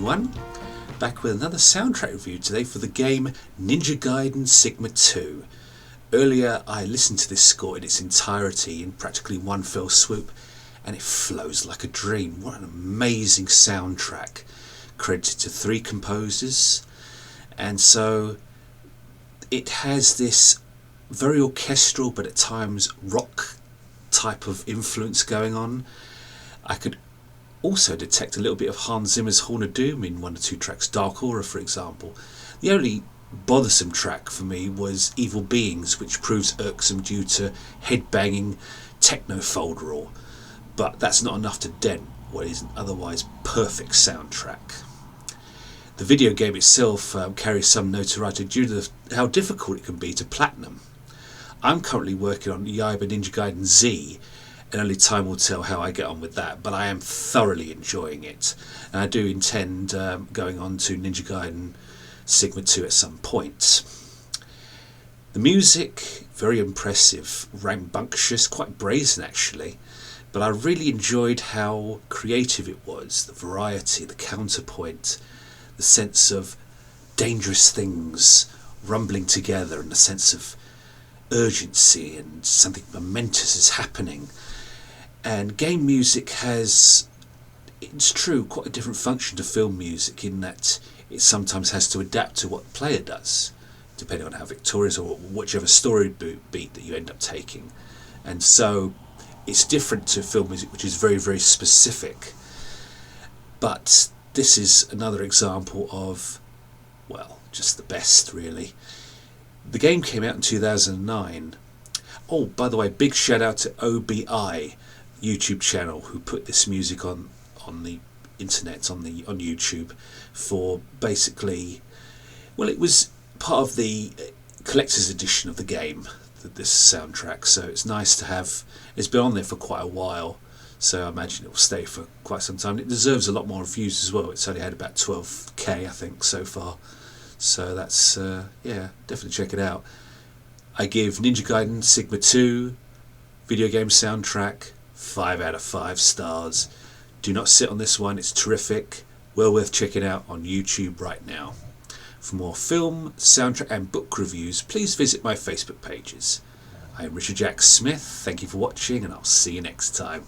everyone, back with another soundtrack review today for the game Ninja Gaiden Sigma 2. Earlier I listened to this score in its entirety in practically one fell swoop, and it flows like a dream. What an amazing soundtrack, credited to 3 composers. And so it has this very orchestral but at times rock type of influence going on. I could also detect a little bit of Hans Zimmer's Horn of Doom in 1 or 2 tracks, Dark Aura for example. The only bothersome track for me was Evil Beings, which proves irksome due to head-banging techno folderol, but that's not enough to dent what is an otherwise perfect soundtrack. The video game itself carries some notoriety due to how difficult it can be to platinum. I'm currently working on Yaiba Ninja Gaiden Z, and only time will tell how I get on with that, but I am thoroughly enjoying it, and I do intend going on to Ninja Gaiden Sigma 2 at some point. The music, very impressive, rambunctious, quite brazen actually, but I really enjoyed how creative it was, the variety, the counterpoint, the sense of dangerous things rumbling together, and the sense of urgency and something momentous is happening. And game music has, it's true, quite a different function to film music in that it sometimes has to adapt to what the player does, depending on how victorious or whichever story beat that you end up taking. And so it's different to film music, which is very, very specific. But this is another example of, well, just the best really. The game came out in 2009. Oh, by the way, big shout out to OBI YouTube channel who put this music on the internet, on YouTube, for basically, well, it was part of the collector's edition of the game, this soundtrack, so it's nice to have. It's been on there for quite a while, so I imagine it will stay for quite some time. It deserves a lot more reviews as well. It's only had about 12k I think so far, so that's yeah, definitely check it out. I give Ninja Gaiden Sigma 2 video game soundtrack 5 out of 5 stars. Do not sit on this one, it's terrific, well worth checking out on YouTube right now. For more film, soundtrack and book reviews, please visit my Facebook pages. I am Richard Jack Smith, thank you for watching, and I'll see you next time.